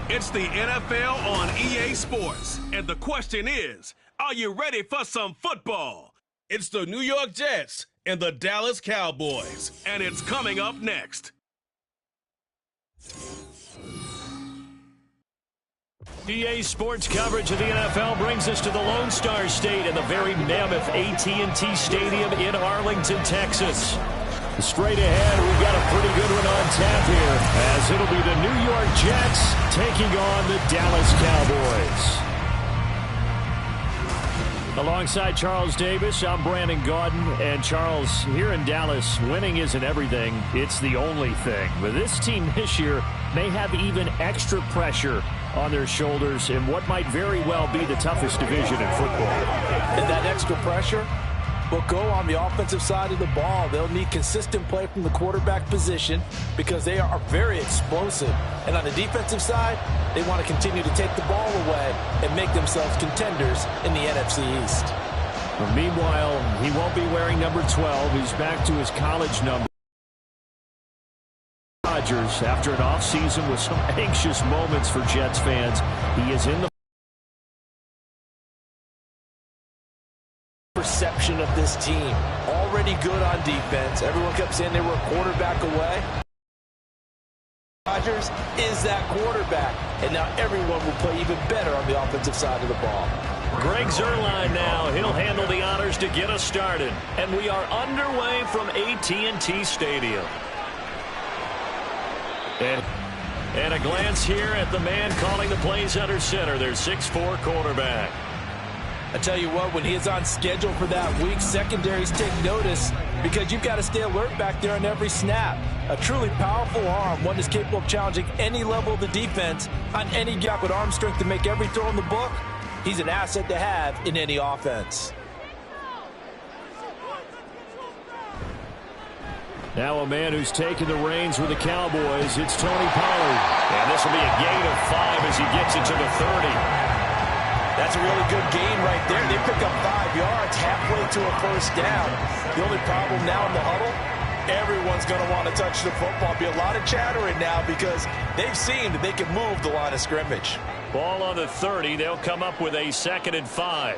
It's the NFL on EA Sports, and the question is, are you ready for some football? It's the New York Jets and the Dallas Cowboys, and it's coming up next. EA Sports coverage of the NFL brings us to the Lone Star State and the very mammoth AT&T Stadium in Arlington, Texas. Straight ahead, we've got a pretty good one on tap here, as it'll be the New York Jets taking on the Dallas Cowboys. Alongside Charles Davis, I'm Brandon Gaudin. And Charles, here in Dallas, winning isn't everything. It's the only thing. But this team this year may have even extra pressure on their shoulders in what might very well be the toughest division in football. And that extra pressure will go on the offensive side of the ball. They'll need consistent play from the quarterback position because they are very explosive. And on the defensive side, they want to continue to take the ball away and make themselves contenders in the NFC East. Well, meanwhile, he won't be wearing number 12. He's back to his college number. Rodgers, after an offseason with some anxious moments for Jets fans, he is in the perception of this team. Already good on defense. Everyone kept saying they were a quarterback away. Rodgers is that quarterback, and now everyone will play even better on the offensive side of the ball. Greg Zuerlein now. He'll handle the honors to get us started. And we are underway from AT&T Stadium. And a glance here at the man calling the plays under center, their 6'4" quarterback. I tell you what, when he is on schedule for that week, secondaries take notice because you've got to stay alert back there on every snap. A truly powerful arm, one that's capable of challenging any level of the defense on any gap with arm strength to make every throw in the book. He's an asset to have in any offense. Now a man who's taken the reins with the Cowboys, it's Tony Pollard. And this will be a gain of 5 as he gets it to the 30. That's a really good gain right there. They pick up 5 yards halfway to a first down. The only problem now in the huddle, everyone's going to want to touch the football. Be a lot of chattering now because they've seen that they can move the line of scrimmage. Ball on the 30. They'll come up with a 2nd and 5.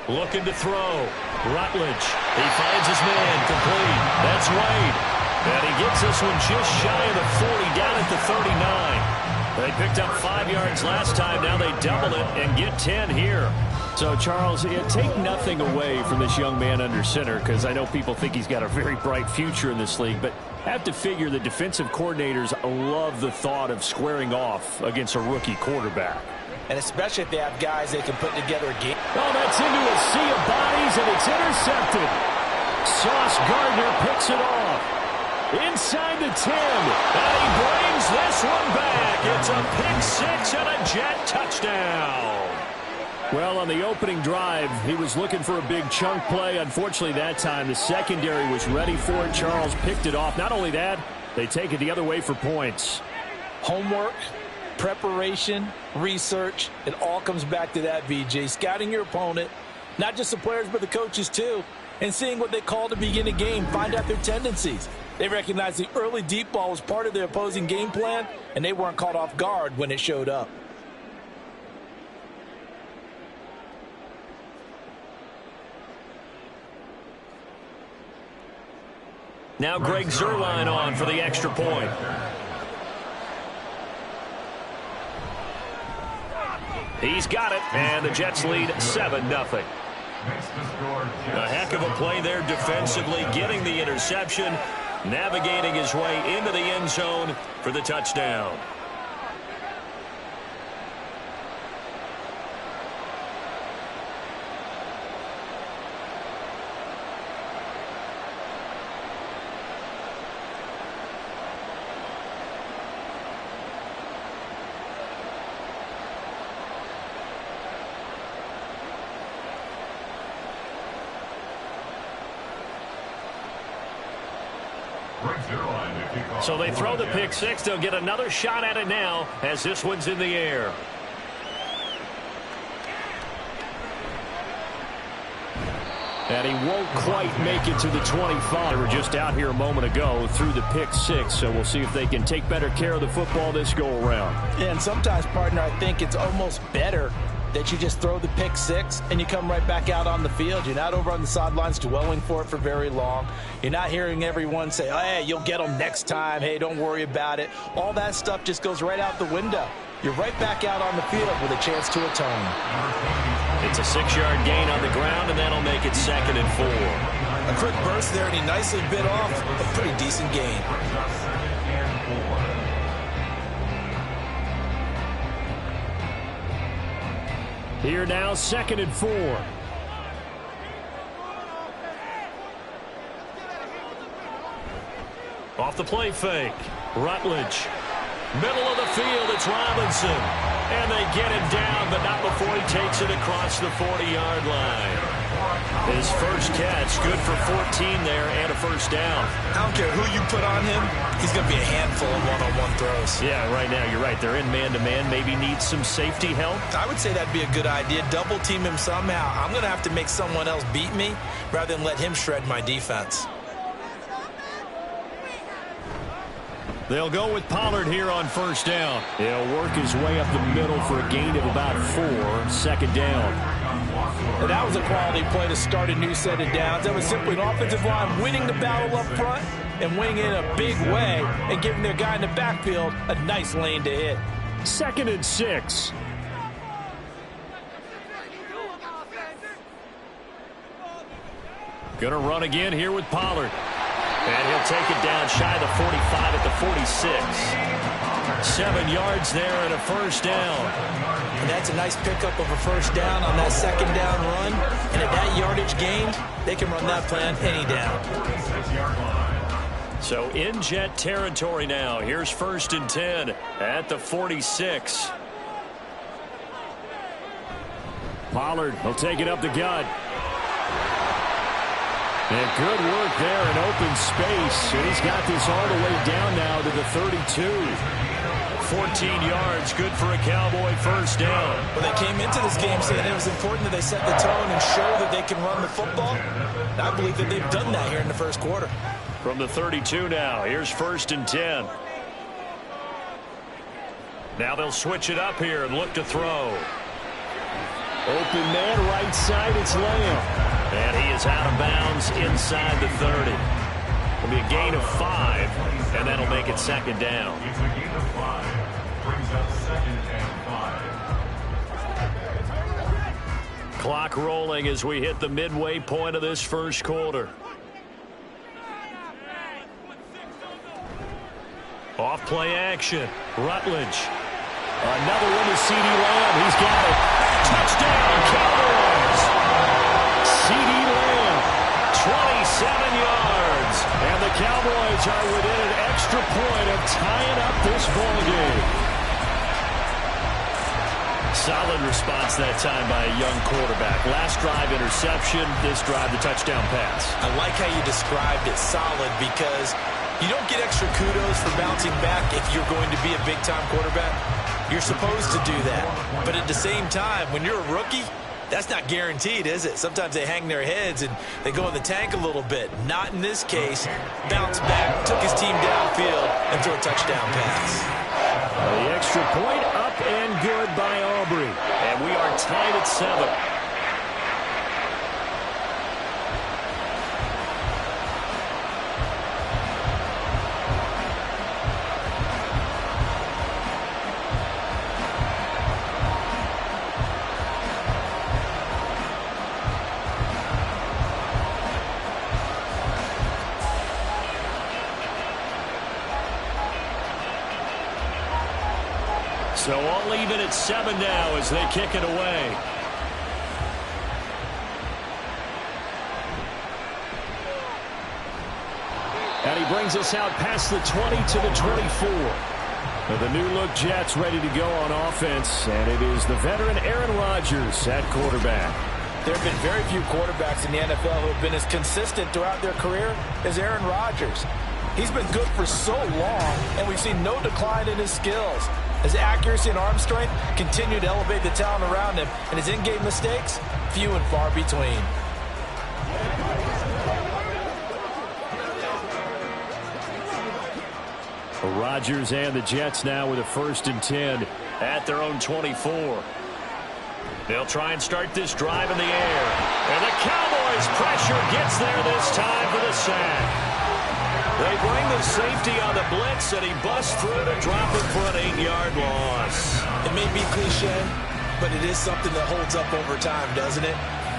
Looking to throw. Rutledge. He finds his man. Complete. That's Wade. And he gets this one just shy of the 40 down at the 39. They picked up 5 yards last time. Now they double it and get 10 here. So, Charles, take nothing away from this young man under center because I know people think he's got a very bright future in this league, but have to figure the defensive coordinators love the thought of squaring off against a rookie quarterback. And especially if they have guys they can put together a game. Oh, that's into a sea of bodies, and it's intercepted. Sauce Gardner picks it off. Inside the 10, and he brings this one back. It's a pick 6 and a Jet touchdown. Well, on the opening drive, he was looking for a big chunk play. Unfortunately, that time, the secondary was ready for it. Charles picked it off. Not only that, they take it the other way for points. Homework, preparation, research, it all comes back to that, VJ. Scouting your opponent, not just the players, but the coaches too, and seeing what they call to begin a game, find out their tendencies. They recognized the early deep ball was part of their opposing game plan, and they weren't caught off guard when it showed up. Now Greg Zuerlein on for the extra point. He's got it, and the Jets lead 7-0. A heck of a play there defensively, getting the interception, navigating his way into the end zone for the touchdown. So they throw the pick 6. They'll get another shot at it now as this one's in the air. And he won't quite make it to the 25. They were just out here a moment ago through the pick 6, so we'll see if they can take better care of the football this go-around. Yeah, and sometimes, partner, I think it's almost better that you just throw the pick 6 and you come right back out on the field. You're not over on the sidelines dwelling for it for very long. You're not hearing everyone say, oh, hey, you'll get them next time. Hey, don't worry about it. All that stuff just goes right out the window. You're right back out on the field with a chance to atone. It's a 6-yard gain on the ground, and that'll make it 2nd and 4. A quick burst there, and he nicely bit off a pretty decent gain. Here now, 2nd and 4. Off the play fake. Rutledge. Middle of the field, it's Robinson. And they get him down, but not before he takes it across the 40-yard line. His first catch, good for 14 there and a first down. I don't care who you put on him, he's going to be a handful of one-on-one throws. Yeah, right now, you're right. They're in man-to-man, maybe needs some safety help. I would say that'd be a good idea. Double team him somehow. I'm going to have to make someone else beat me rather than let him shred my defense. They'll go with Pollard here on first down. He'll work his way up the middle for a gain of about 4, 2nd down. And that was a quality play to start a new set of downs. That was simply an offensive line winning the battle up front and winning in a big way and giving their guy in the backfield a nice lane to hit. 2nd and 6. Gonna run again here with Pollard. And he'll take it down shy of the 45 at the 46. 7 yards there and a first down. And that's a nice pickup of a first down on that 2nd down run. And at that yardage gain, they can run that play on any down. So in Jet territory now. Here's 1st and 10 at the 46. Pollard will take it up the gut. And good work there in open space. And he's got this all the way down now to the 32. 14 yards, good for a Cowboy first down. Well, they came into this game saying it was important that they set the tone and show that they can run the football. And I believe that they've done that here in the first quarter. From the 32 now, here's 1st and 10. Now they'll switch it up here and look to throw. Open man, right side, it's Lamb. And he is out of bounds inside the 30. It'll be a gain of 5, and that'll make it 2nd down. Clock rolling as we hit the midway point of this first quarter. Off play action. Rutledge. Another one to C.D. Lamb. He's got it. Touchdown, Cowboys. C.D. Lamb, 27 yards. And the Cowboys are within an extra point of tying up this ball game. Solid response that time by a young quarterback. Last drive interception, this drive the touchdown pass. I like how you described it, solid, because you don't get extra kudos for bouncing back if you're going to be a big-time quarterback. You're supposed to do that. But at the same time, when you're a rookie, that's not guaranteed, is it? Sometimes they hang their heads and they go in the tank a little bit. Not in this case. Bounce back, took his team downfield, and threw a touchdown pass. The extra point up and good by Aubrey. And we are tied at 7. So all even at 7 now as they kick it away. And he brings us out past the 20 to the 24. Now the new-look Jets ready to go on offense, and it is the veteran Aaron Rodgers at quarterback. There have been very few quarterbacks in the NFL who have been as consistent throughout their career as Aaron Rodgers. He's been good for so long, and we've seen no decline in his skills. His accuracy and arm strength continue to elevate the talent around him, and his in-game mistakes, few and far between. Rodgers and the Jets now with a 1st and 10 at their own 24. They'll try and start this drive in the air. And the Cowboys pressure gets there this time for the sack. They bring the safety on the blitz, and he busts through to drop it for an 8-yard loss. It may be cliche, but it is something that holds up over time, doesn't it?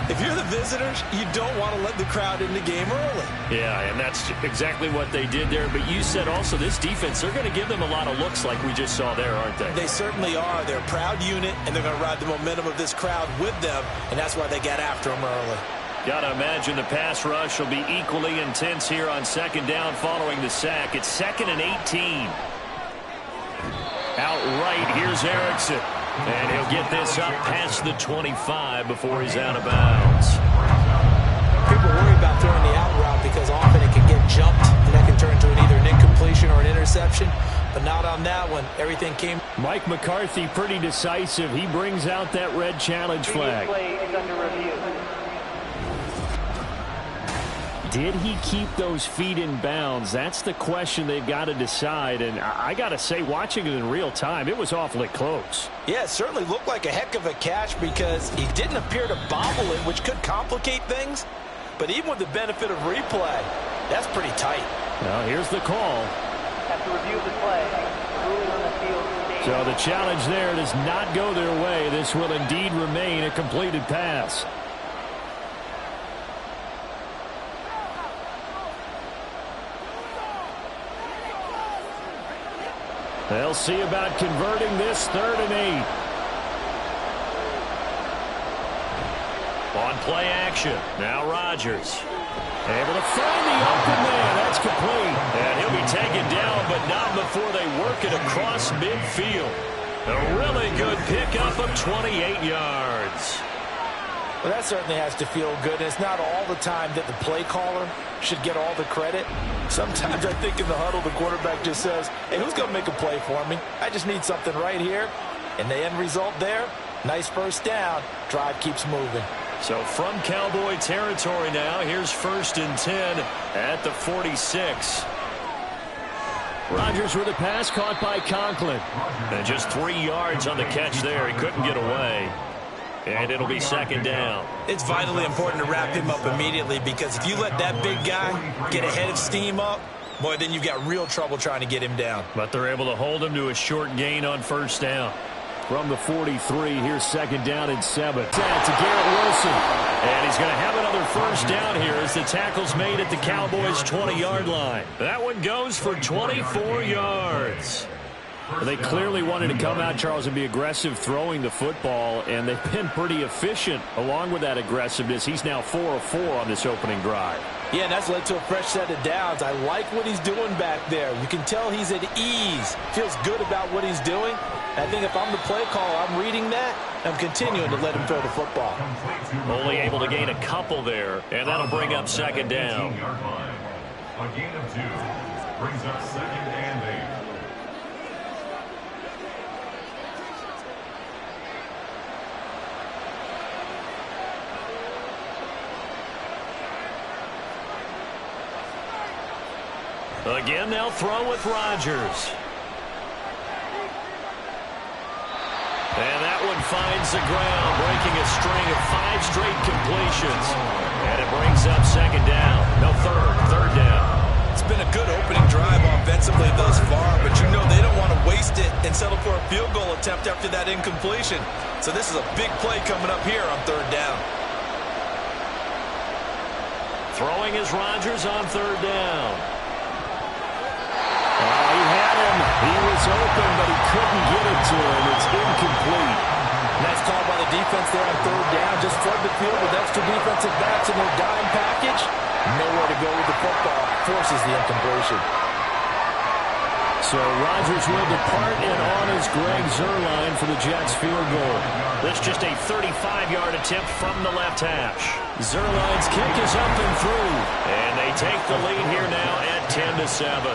If you're the visitors, you don't want to let the crowd in the game early. Yeah, and that's exactly what they did there. But you said also this defense, they're going to give them a lot of looks like we just saw there, aren't they? They certainly are. They're a proud unit, and they're going to ride the momentum of this crowd with them, and that's why they got after them early. Got to imagine the pass rush will be equally intense here on 2nd down following the sack. It's 2nd and 18. Out right, here's Erickson. And he'll get this up past the 25 before he's out of bounds. People worry about throwing the out route because often it can get jumped, and that can turn into either an incompletion or an interception. But not on that one. Everything came. Mike McCarthy pretty decisive. He brings out that red challenge flag. Play is under review. Did he keep those feet in bounds? That's the question they've got to decide. And I got to say, watching it in real time, it was awfully close. Yeah, it certainly looked like a heck of a catch because he didn't appear to bobble it, which could complicate things. But even with the benefit of replay, that's pretty tight. Now, here's the call. After review of the play, ruling on the field. So the challenge there does not go their way. This will indeed remain a completed pass. They'll see about converting this 3rd and 8. On play action. Now Rodgers. Able to find the open man. That's complete. And he'll be taken down, but not before they work it across midfield. A really good pickup of 28 yards. Well, that certainly has to feel good. It's not all the time that the play caller should get all the credit. Sometimes I think in the huddle, the quarterback just says, hey, who's going to make a play for me? I just need something right here. And the end result there, nice 1st down. Drive keeps moving. So from Cowboy territory now, here's 1st and 10 at the 46. Rodgers with a pass caught by Conklin. And just 3 yards on the catch there. He couldn't get away. And it'll be 2nd down. It's vitally important to wrap him up immediately because if you let that big guy get a head of steam up, boy, then you've got real trouble trying to get him down. But they're able to hold him to a short gain on 1st down. From the 43, here's 2nd down and 7. To Garrett Wilson. And he's going to have another 1st down here as the tackle's made at the Cowboys' 20-yard line. That one goes for 24 yards. They clearly wanted to come out, Charles, and be aggressive throwing the football, and they've been pretty efficient along with that aggressiveness. He's now 4 of 4 on this opening drive. Yeah, and that's led to a fresh set of downs. I like what he's doing back there. You can tell he's at ease, feels good about what he's doing. I think if I'm the play caller, I'm reading that, I'm continuing to let him throw the football. Only able to gain a couple there, and that'll bring up 2nd down. A gain of 2 brings up 2nd and 8. Again, they'll throw with Rodgers. And that one finds the ground, breaking a string of 5 straight completions. And it brings up 2nd down. No, 3rd down. It's been a good opening drive offensively thus far, but you know they don't want to waste it and settle for a field goal attempt after that incompletion. So this is a big play coming up here on 3rd down. Throwing is Rodgers on 3rd down. He had him. He was open, but he couldn't get it to him. It's incomplete. Nice call by the defense there on 3rd down. Just flood the field with extra defensive backs in their dime package. Nowhere to go with the football. Forces the incompletion. So Rodgers will depart, and on is Greg Zuerlein for the Jets field goal. This just a 35-yard attempt from the left hash. Zuerlein's kick is up and through, and they take the lead here now at 10-7.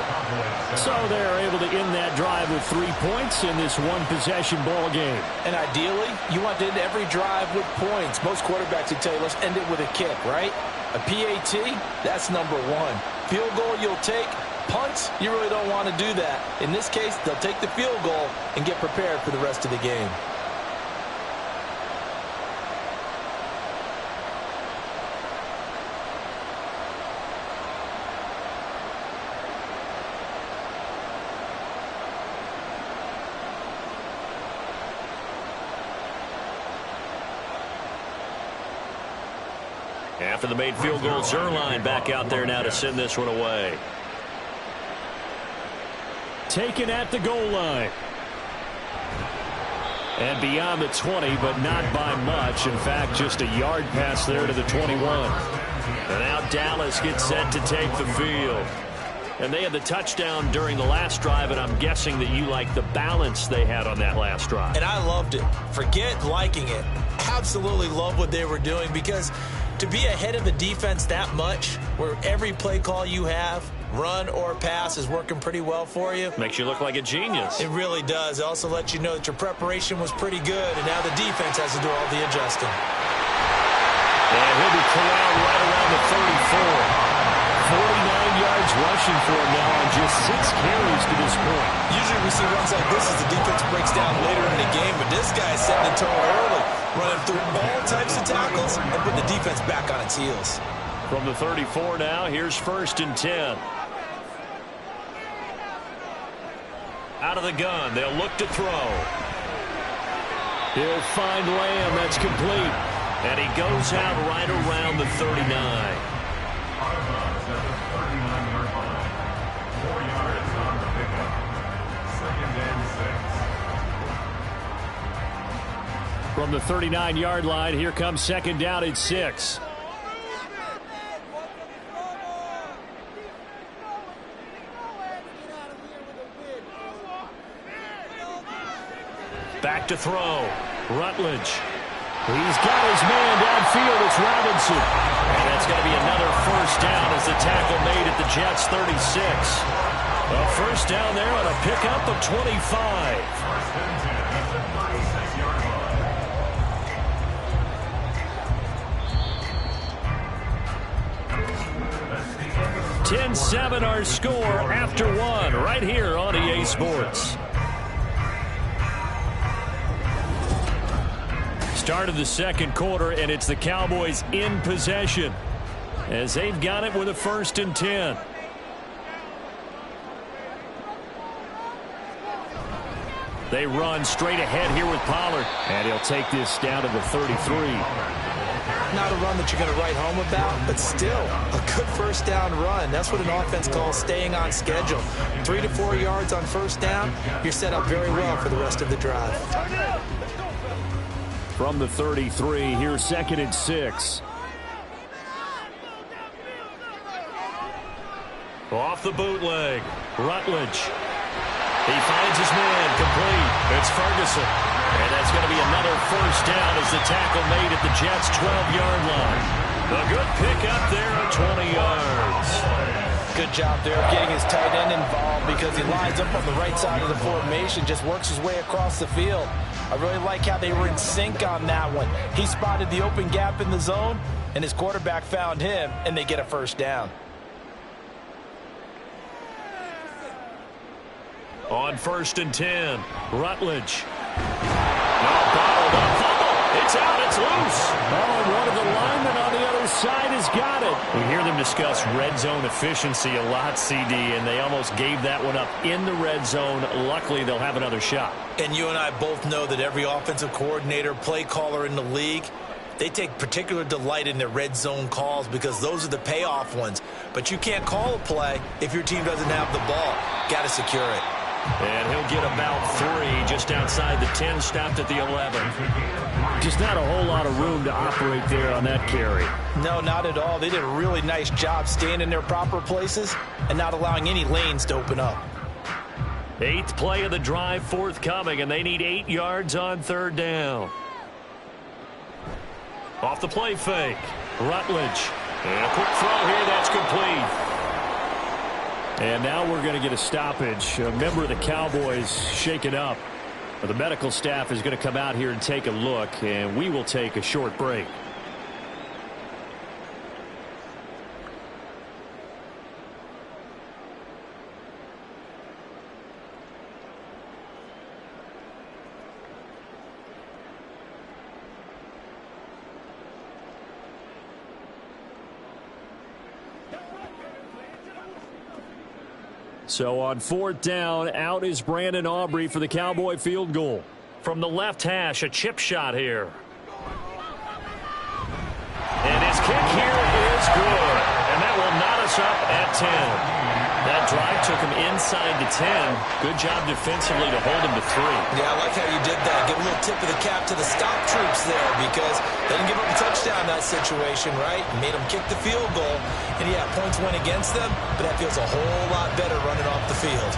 So they're able to end that drive with 3 points in this one-possession ball game. And ideally, you want to end every drive with points. Most quarterbacks would tell you, let's end it with a kick, right? A PAT, that's number 1. Field goal you'll take, punts, you really don't want to do that. In this case, they'll take the field goal and get prepared for the rest of the game. After the made field goal, Zerline back out there now to send this one away. Taken at the goal line. And beyond the 20, but not by much. In fact, just a yard pass there to the 21. And now Dallas gets set to take the field. And they had the touchdown during the last drive, and I'm guessing that you like the balance they had on that last drive. And I loved it. Forget liking it. Absolutely love what they were doing, because to be ahead of the defense that much, where every play call you have, run or pass, is working pretty well for you. Makes you look like a genius. It really does. It also lets you know that your preparation was pretty good, and now the defense has to do all the adjusting. And he'll be corralled right around the 34. 49 yards rushing for him now on just 6 carries to this point. Usually we see runs like this as the defense breaks down later in the game, but this guy's setting the tone early, running through all types of tackles and putting the defense back on its heels. From the 34 now, here's 1st and 10. Out of the gun, they'll look to throw. He'll find Lamb, that's complete. And he goes out right around the 39. From the 39-yard line, here comes 2nd down and 6. Back to throw. Rutledge. He's got his man downfield. It's Robinson. And that's going to be another 1st down as the tackle made at the Jets' 36. A 1st down there on a pickup of 25. 10-7 our score after 1 right here on EA Sports. Start of the 2nd quarter, and it's the Cowboys in possession as they've got it with a 1st and 10. They run straight ahead here with Pollard, and he'll take this down to the 33. Not a run that you're going to write home about, but still a good 1st down run. That's what an offense calls staying on schedule. 3 to 4 yards on 1st down, you're set up very well for the rest of the drive. From the 33, here's 2nd and 6. Off the bootleg, Rutledge. He finds his man, complete. It's Ferguson. And that's going to be another 1st down as the tackle made at the Jets' 12-yard line. A good pickup there at 20 yards. Good job there of getting his tight end involved, because he lines up on the right side of the formation, just works his way across the field. I really like how they were in sync on that one. He spotted the open gap in the zone, and his quarterback found him, and they get a 1st down. On 1st and 10, Rutledge. Now bottled up. It's out. It's loose. Oh, and one of the linemen on the other side has got it. We hear them discuss red zone efficiency a lot, CD, and they almost gave that one up in the red zone. Luckily, they'll have another shot. And you and I both know that every offensive coordinator, play caller in the league, they take particular delight in their red zone calls, because those are the payoff ones. But you can't call a play if your team doesn't have the ball. Got to secure it. And he'll get about 3 just outside the 10, stopped at the 11. Just not a whole lot of room to operate there on that carry. No, not at all. They did a really nice job staying in their proper places and not allowing any lanes to open up. 8th play of the drive forthcoming, and they need 8 yards on 3rd down. Off the play fake, Rutledge. And a quick throw here, that's complete. And now we're going to get a stoppage. A member of the Cowboys shaken up. The medical staff is going to come out here and take a look, and we will take a short break. So on 4th down, out is Brandon Aubrey for the Cowboy field goal. From the left hash, a chip shot here. And his kick here is good. And that will knot us up at 10. That drive took him inside the 10. Good job defensively to hold him to 3. Yeah, I like how you did that. Give a little tip of the cap to the stop troops there because they didn't give up a touchdown in that situation, right? Made them kick the field goal. And, yeah, points went against them, but that feels a whole lot better running off the field.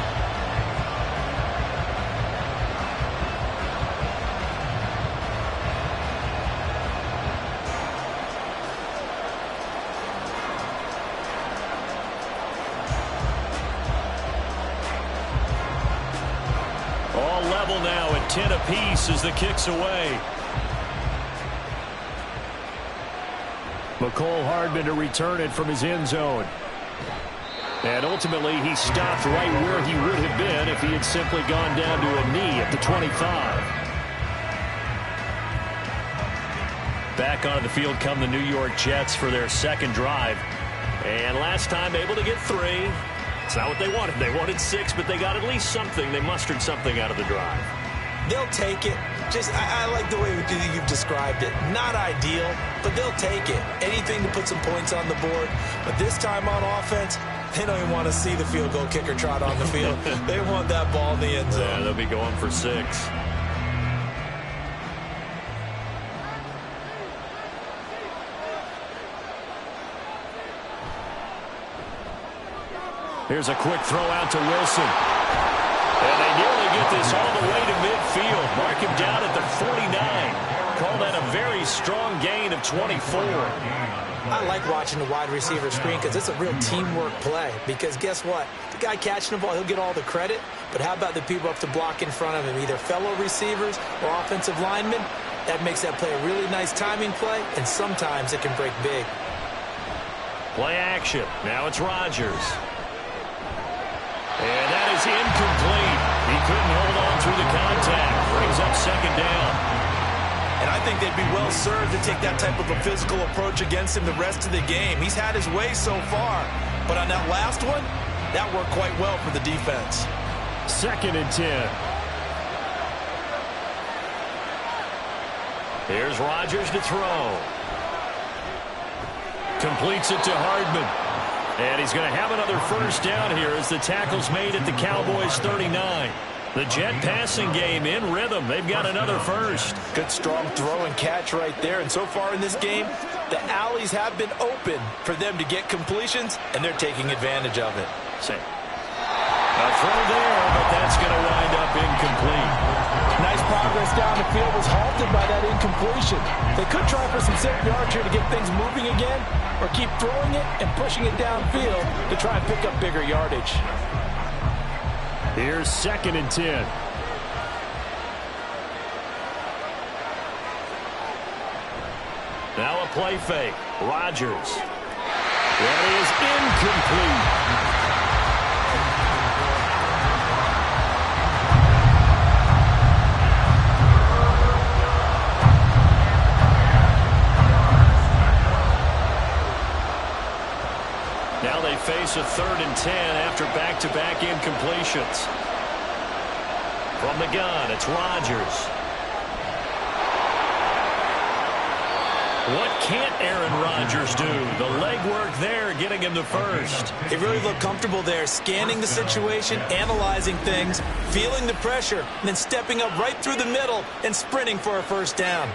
Now at 10 apiece as the kick's away. McCole Hardman to return it from his end zone. And ultimately he stopped right where he would have been if he had simply gone down to a knee at the 25. Back onto the field come the New York Jets for their second drive. And last time able to get 3. It's not what they wanted. They wanted 6, but they got at least something. They mustered something out of the drive. They'll take it. I like the way you've described it. Not ideal, but they'll take it. Anything to put some points on the board. But this time on offense, they don't even want to see the field goal kicker trot on the field. They want that ball in the end zone. Yeah, they'll be going for 6. Here's a quick throw out to Wilson. And they nearly get this all the way to midfield. Mark him down at the 49. Call that a very strong gain of 24. I like watching the wide receiver screen because it's a real teamwork play. Because guess what? The guy catching the ball, he'll get all the credit. But how about the people up to block in front of him, either fellow receivers or offensive linemen? That makes that play a really nice timing play, and sometimes it can break big. Play action. Now it's Rodgers. And that is incomplete. He couldn't hold on through the contact. Brings up second down. And I think they'd be well served to take that type of a physical approach against him the rest of the game. He's had his way so far. But on that last one, that worked quite well for the defense. 2nd and 10. Here's Rodgers to throw. Completes it to Hardman. And he's going to have another first down here as the tackle's made at the Cowboys 39. The Jet passing game in rhythm. They've got another first. Good strong throw and catch right there. And so far in this game, the alleys have been open for them to get completions, and they're taking advantage of it. A throw there, but that's going to wind up incomplete. Nice progress down the field was halted by that incompletion. They could try for some safe yards here to get things moving again, or keep throwing it and pushing it downfield to try and pick up bigger yardage. Here's 2nd and 10. Now a play fake. Rodgers. That is incomplete. Now they face a 3rd and 10 after back-to-back incompletions. From the gun, it's Rodgers. What can't Aaron Rodgers do? The legwork there getting him the first. He really looked comfortable there, scanning the situation, analyzing things, feeling the pressure, and then stepping up right through the middle and sprinting for a first down.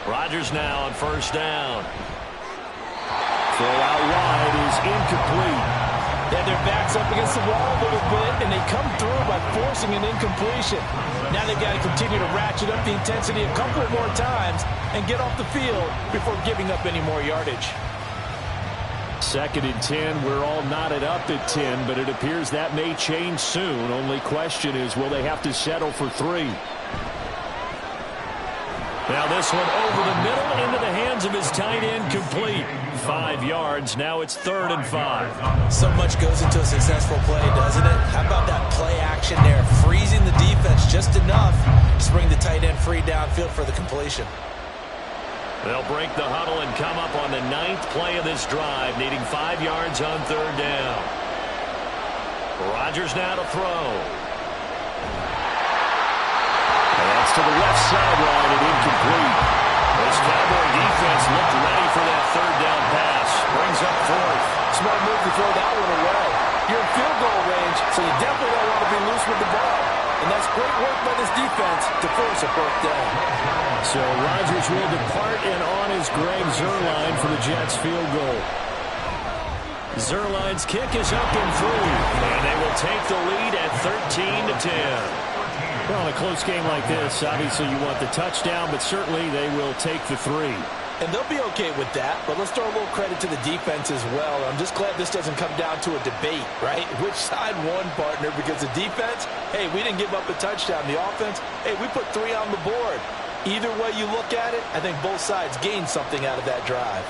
Rodgers now on first down. Throw out wide is incomplete. Yeah, their back's up against the wall a little bit, and they come through by forcing an incompletion. Now they've got to continue to ratchet up the intensity a couple more times and get off the field before giving up any more yardage. 2nd and 10. We're all knotted up at 10, but it appears that may change soon. Only question is, will they have to settle for 3? Now this one over the middle into the hands of his tight end, complete. 5 yards. Now it's 3rd and 5. So much goes into a successful play, doesn't it? How about that play action there? Freezing the defense just enough to bring the tight end free downfield for the completion. They'll break the huddle and come up on the 9th play of this drive, needing 5 yards on 3rd down. Rodgers now to throw. And that's to the left sideline and incomplete. This Cowboy defense looked ready for that 3rd down pass. Brings up 4th. Smart move to throw that one away. You're in field goal range, so you definitely don't want to be loose with the ball. And that's great work by this defense to force a 4th down. So Rodgers will depart, and on is Greg Zuerlein for the Jets field goal. Zuerlein's kick is up and through, and they will take the lead at 13-10. Well, in a close game like this, obviously you want the touchdown, but certainly they will take the 3. And they'll be okay with that, but let's throw a little credit to the defense as well. I'm just glad this doesn't come down to a debate, right? Which side won, partner? Because the defense, hey, we didn't give up a touchdown. The offense, hey, we put 3 on the board. Either way you look at it, I think both sides gained something out of that drive.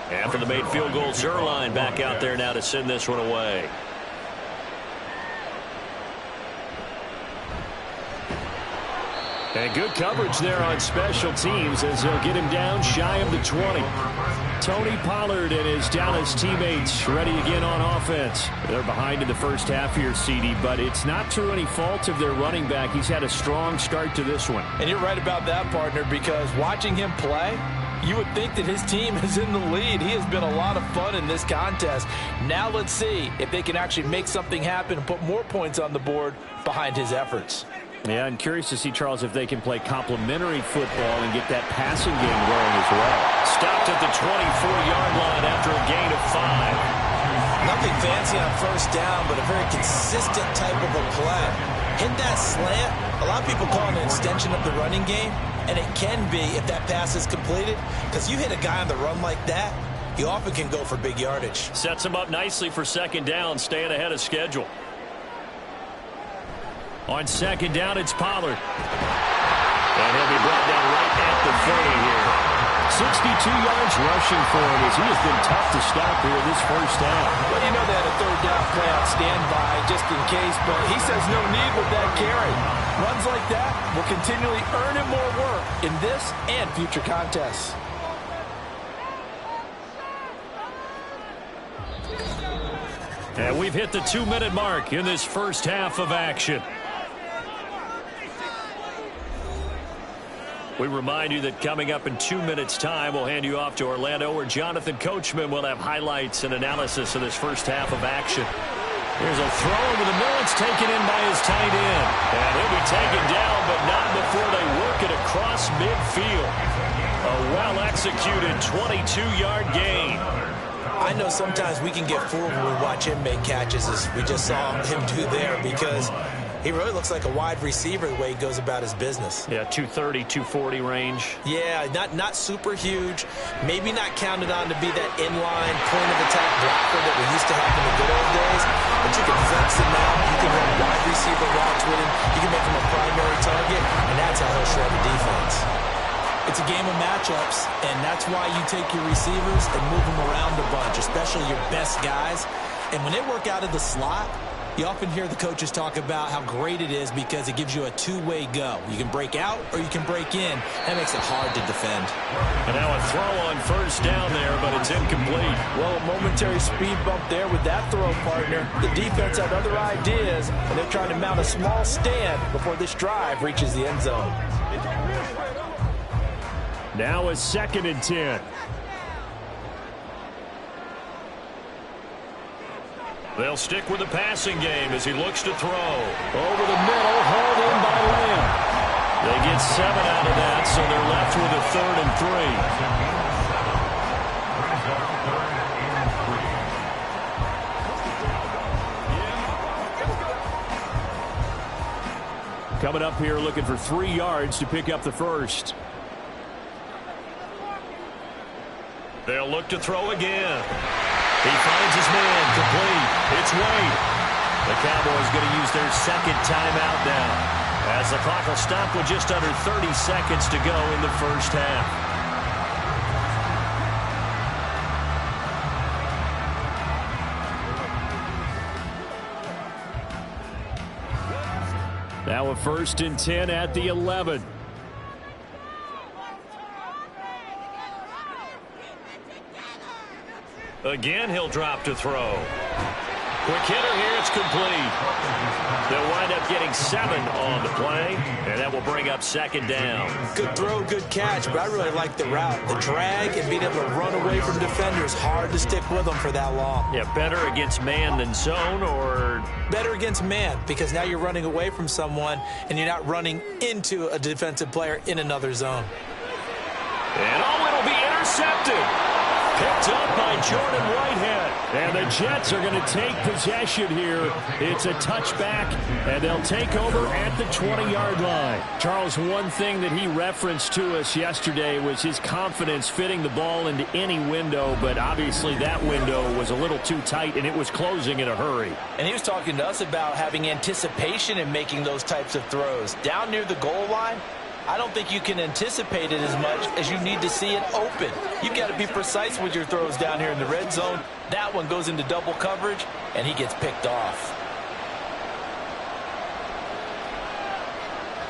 After the made field goal, Zuerlein back out there now to send this one away. And good coverage there on special teams as they'll get him down shy of the 20. Tony Pollard and his Dallas teammates ready again on offense. They're behind in the first half here, CD, but it's not through any fault of their running back. He's had a strong start to this one. And you're right about that, partner, because watching him play, you would think that his team is in the lead. He has been a lot of fun in this contest. Now let's see if they can actually make something happen and put more points on the board behind his efforts. Yeah, I'm curious to see, Charles, if they can play complementary football and get that passing game going as well. Stopped at the 24-yard line after a gain of 5. Nothing fancy on 1st down, but a very consistent type of a play. Hit that slant. A lot of people call it an extension of the running game, and it can be if that pass is completed, because you hit a guy on the run like that, you often can go for big yardage. Sets him up nicely for 2nd down, staying ahead of schedule. On 2nd down, it's Pollard. And he'll be brought down right at the 30 here. 62 yards rushing for him as he has been tough to stop here this 1st half. Well, you know they had a 3rd down play on standby just in case, but he says no need with that carry. Runs like that will continually earn him more work in this and future contests. And we've hit the 2-minute mark in this first half of action. We remind you that coming up in 2 minutes' time, we'll hand you off to Orlando, where Jonathan Coachman will have highlights and analysis of this first half of action. Here's a throw over the middle. It's taken in by his tight end. And he'll be taken down, but not before they work it across midfield. A well-executed 22-yard gain. I know sometimes we can get fooled when we watch him make catches, as we just saw him do there, because he really looks like a wide receiver the way he goes about his business. Yeah, 230, 240 range. Yeah, not super huge. Maybe not counted on to be that inline point-of-attack blocker that we used to have in the good old days. But you can flex him out. You can run wide receiver routes with him. You can make him a primary target, and that's how he'll shred the defense. It's a game of matchups, and that's why you take your receivers and move them around a bunch, especially your best guys. And when they work out of the slot, you often hear the coaches talk about how great it is because it gives you a two-way go. You can break out or you can break in. That makes it hard to defend. And now a throw on 1st down there, but it's incomplete. Well, a momentary speed bump there with that throw, partner. The defense had other ideas, and they're trying to mount a small stand before this drive reaches the end zone. Now a 2nd and 10. They'll stick with the passing game as he looks to throw. Over the middle, hauled in by Lamb. They get 7 out of that, so they're left with a 3rd and 3. Coming up here looking for 3 yards to pick up the first. They'll look to throw again. He finds his man, complete. It's Wade. The Cowboys going to use their second timeout now, as the clock will stop with just under 30 seconds to go in the first half. Now a 1st and 10 at the 11. Again, he'll drop to throw. Quick hitter here, it's complete. They'll wind up getting 7 on the play, and that will bring up 2nd down. Good throw, good catch, but I really like the route. The drag and being able to run away from defenders, hard to stick with them for that long. Yeah, better against man than zone, or? Better against man, because now you're running away from someone, and you're not running into a defensive player in another zone. And it'll be intercepted. Picked up by Jordan Whitehead. And the Jets are going to take possession here. It's a touchback, and they'll take over at the 20-yard line. Charles, one thing that he referenced to us yesterday was his confidence fitting the ball into any window, but obviously that window was a little too tight, and it was closing in a hurry. And he was talking to us about having anticipation in making those types of throws. Down near the goal line, I don't think you can anticipate it as much as you need to see it open. You've got to be precise with your throws down here in the red zone. That one goes into double coverage, and he gets picked off.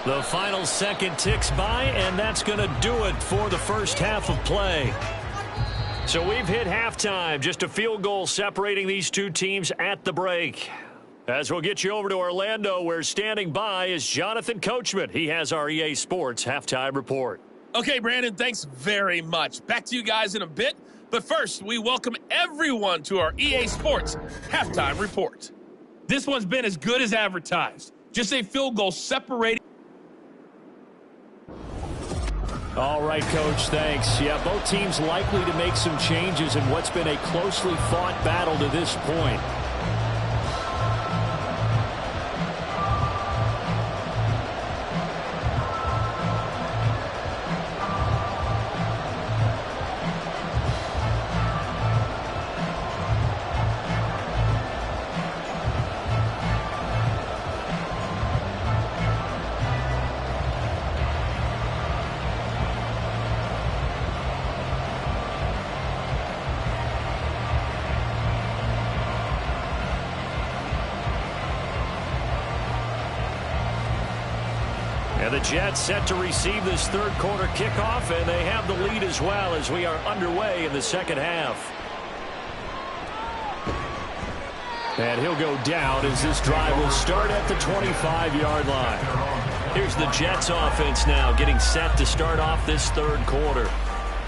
The final second ticks by, and that's going to do it for the first half of play. So we've hit halftime. Just a field goal separating these two teams at the break. As we'll get you over to Orlando, where standing by is Jonathan Coachman. He has our EA Sports halftime report. Okay, Brandon, thanks very much. Back to you guys in a bit. But first, we welcome everyone to our EA Sports halftime report. This one's been as good as advertised. Just a field goal separating. All right, Coach, thanks. Yeah, both teams likely to make some changes in what's been a closely fought battle to this point. And the Jets set to receive this third quarter kickoff, and they have the lead as well as we are underway in the second half. And he'll go down as this drive will start at the 25-yard line. Here's the Jets offense now getting set to start off this third quarter.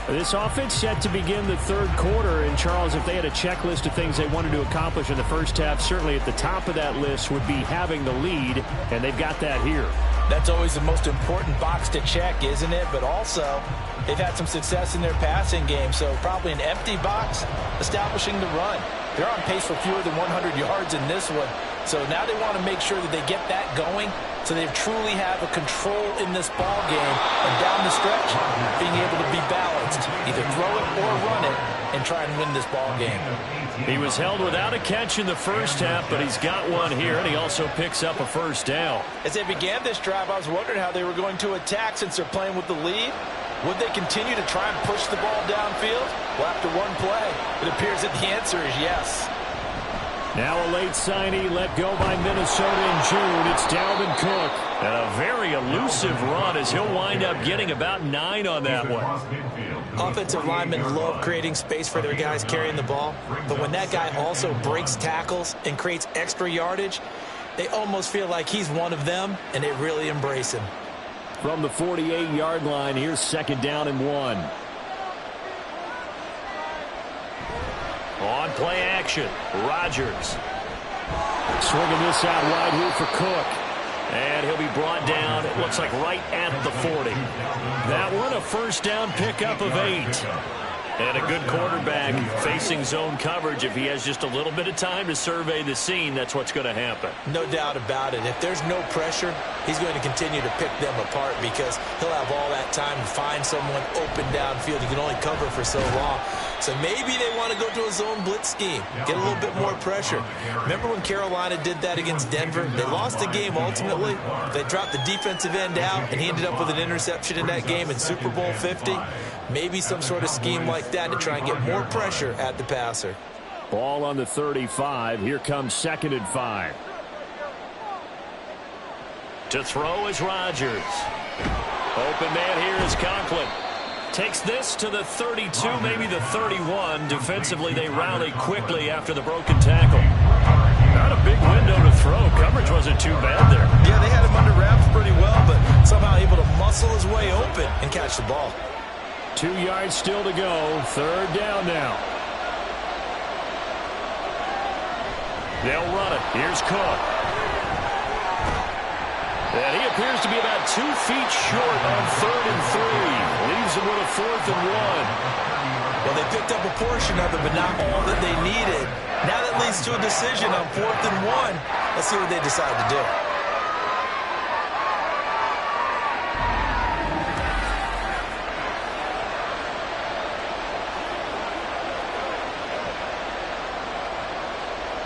This offense set to begin the third quarter, and Charles, if they had a checklist of things they wanted to accomplish in the first half, certainly at the top of that list would be having the lead, and they've got that here. That's always the most important box to check, isn't it? But also, they've had some success in their passing game, so probably an empty box establishing the run. They're on pace for fewer than 100 yards in this one, so now they want to make sure that they get that going so they truly have a control in this ball game, and down the stretch, being able to be balanced, either throw it or run it, and try and win this ball game. He was held without a catch in the first half, but he's got one here, and he also picks up a first down. As they began this drive, I was wondering how they were going to attack since they're playing with the lead. Would they continue to try and push the ball downfield? Well, after one play, it appears that the answer is yes. Now a late signee let go by Minnesota in June. It's Dalvin Cook. And a very elusive run as he'll wind up getting about 9 on that one. Offensive linemen love creating space for their guys carrying the ball. But when that guy also breaks tackles and creates extra yardage, they almost feel like he's one of them, and they really embrace him. From the 48-yard line, here's 2nd down and 1. On play action, Rodgers. Swinging this out wide here for Cook. And he'll be brought down, it looks like right at the 40. That one, a first down pickup of 8. And a good quarterback facing zone coverage. If he has just a little bit of time to survey the scene, that's what's going to happen. No doubt about it. If there's no pressure, he's going to continue to pick them apart because he'll have all that time to find someone open downfield. You can only cover for so long. So maybe they want to go to a zone blitz scheme, get a little bit more pressure. Remember when Carolina did that against Denver? They lost the game ultimately. They dropped the defensive end out, and he ended up with an interception in that game in Super Bowl 50. Maybe some sort of scheme like that to try and get more pressure at the passer. Ball on the 35. Here comes 2nd and 5. To throw is Rodgers. Open man here is Conklin. Takes this to the 32, maybe the 31. Defensively, they rally quickly after the broken tackle. Not a big window to throw. Coverage wasn't too bad there. Yeah, they had him under wraps pretty well, but somehow able to muscle his way open and catch the ball. 2 yards still to go. 3rd down now. They'll run it. Here's Cook. And he appears to be about 2 feet short on 3rd and 3. Leaves him with a 4th and 1. Well, they picked up a portion of it, but not all that they needed. Now that leads to a decision on 4th and 1. Let's see what they decide to do.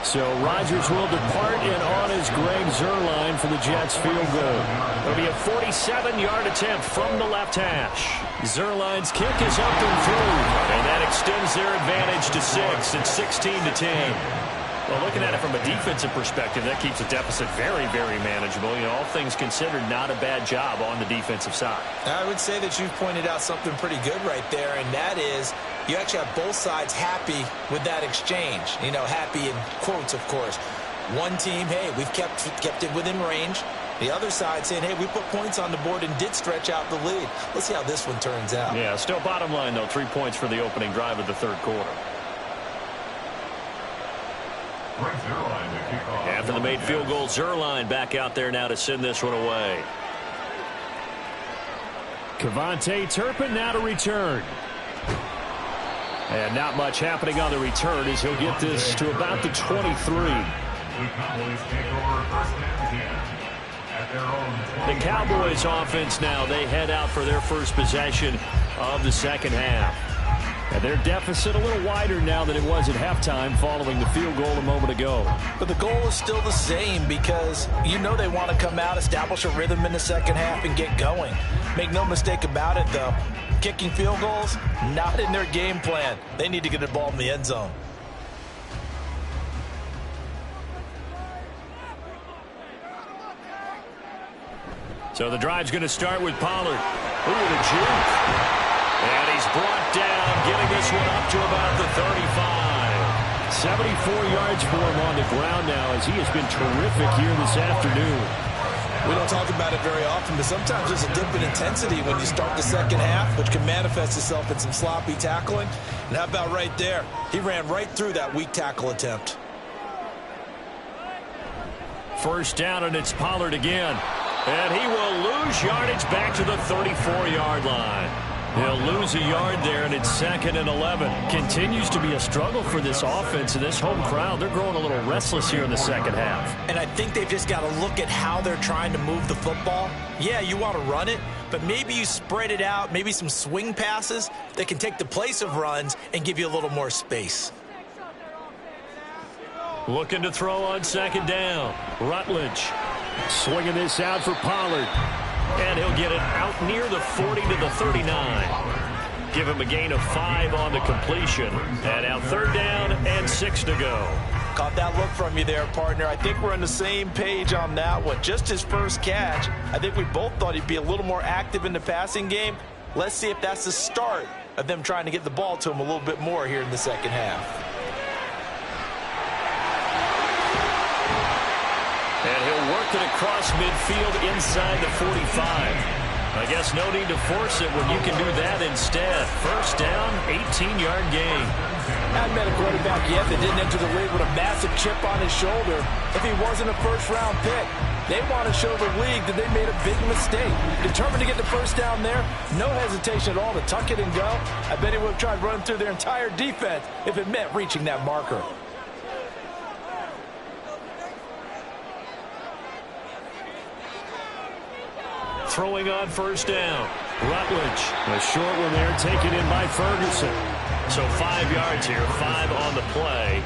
So Rodgers will depart, and on is Greg Zuerlein for the Jets field goal. It'll be a 47-yard attempt from the left hash. Zuerlein's kick is up and through, and that extends their advantage to 6. It's 16-10. Well, looking at it from a defensive perspective, that keeps the deficit very, very manageable. You know, all things considered, not a bad job on the defensive side. I would say that you've pointed out something pretty good right there, and that is you actually have both sides happy with that exchange. You know, happy in quotes, of course. One team, hey, we've kept it within range. The other side saying, hey, we put points on the board and did stretch out the lead. Let's see how this one turns out. Yeah, still bottom line, though, 3 points for the opening drive of the 3rd quarter. After the made field goal, Zuerlein back out there now to send this one away. Kevontae Turpin now to return. And not much happening on the return as he'll get this to about the 23. The Cowboys offense now, they head out for their first possession of the 2nd half. And their deficit a little wider now than it was at halftime following the field goal a moment ago. But the goal is still the same because you know they want to come out, establish a rhythm in the 2nd half, and get going. Make no mistake about it, though. Kicking field goals, not in their game plan. They need to get the ball in the end zone. So the drive's going to start with Pollard. Ooh, the juke. And he's brought down, getting this one up to about the 35. 74 yards for him on the ground now as he has been terrific here this afternoon. We don't talk about it very often, but sometimes there's a dip in intensity when you start the 2nd half, which can manifest itself in some sloppy tackling. And how about right there? He ran right through that weak tackle attempt. 1st down, and it's Pollard again. And he will lose yardage back to the 34-yard line. He'll lose a yard there, and it's 2nd and 11. Continues to be a struggle for this offense and this home crowd. They're growing a little restless here in the 2nd half. And I think they've just got to look at how they're trying to move the football. Yeah, you want to run it, but maybe you spread it out, maybe some swing passes that can take the place of runs and give you a little more space. Looking to throw on 2nd down. Rutledge swinging this out for Pollard. And he'll get it out near the 40 to the 39. Give him a gain of 5 on the completion. And now 3rd down and 6 to go. Caught that look from you there, partner. I think we're on the same page on that one. Just his first catch. I think we both thought he'd be a little more active in the passing game. Let's see if that's the start of them trying to get the ball to him a little bit more here in the 2nd half. And he'll work it across midfield inside the 45. I guess no need to force it when you can do that instead. 1st down, 18-yard gain. I haven't met a quarterback yet that didn't enter the league with a massive chip on his shoulder. If he wasn't a 1st-round pick, They want to show the league that they made a big mistake. Determined to get the first down there, no hesitation at all to tuck it and go. I bet he would have tried running through their entire defense if it meant reaching that marker. Throwing on first down. Rutledge, a short one there, taken in by Ferguson. So 5 yards here, 5 on the play,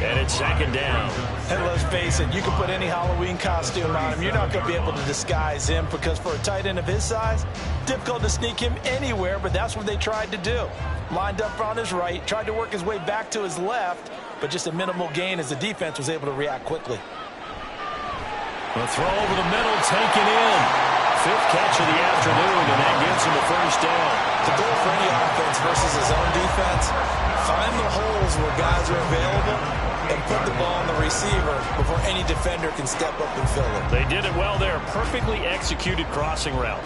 and it's second down. And let's face it, you can put any Halloween costume on him. You're not going to be able to disguise him because for a tight end of his size, difficult to sneak him anywhere, but that's what they tried to do. Lined up on his right, tried to work his way back to his left, but just a minimal gain as the defense was able to react quickly. A throw over the middle, taken in. 5th catch of the afternoon, and that gets him the first down. The goal for any offense versus his own defense, find the holes where guys are available and put the ball on the receiver before any defender can step up and fill it. They did it well there. Perfectly executed crossing route.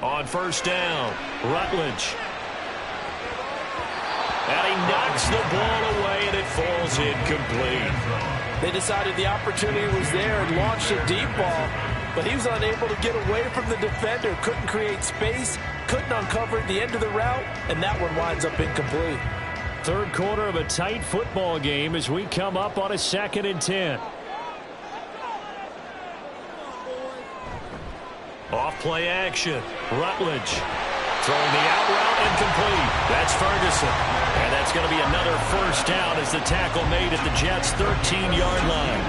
On first down, Rutledge. And he knocks the ball away, and it falls incomplete. They decided the opportunity was there and launched a deep ball, but he was unable to get away from the defender, couldn't create space, couldn't uncover the end of the route, and that one winds up incomplete. Third quarter of a tight football game as we come up on a 2nd and 10. Off play action. Rutledge throwing the out route incomplete. That's Ferguson. And that's going to be another first down as the tackle made at the Jets' 13-yard line.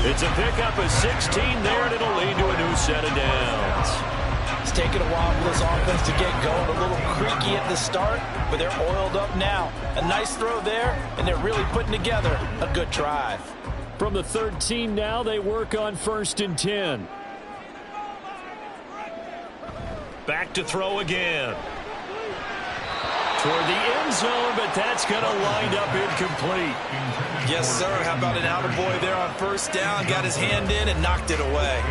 It's a pickup of 16 there, and it'll lead to a new set of downs. It's taken a while for this offense to get going. A little creaky at the start, but they're oiled up now. A nice throw there, and they're really putting together a good drive. From the 13 now, they work on 1st and 10. Back to throw again. Toward the end zone, but that's going to wind up incomplete. Yes, sir. How about an attaboy there on first down? Got his hand in and knocked it away.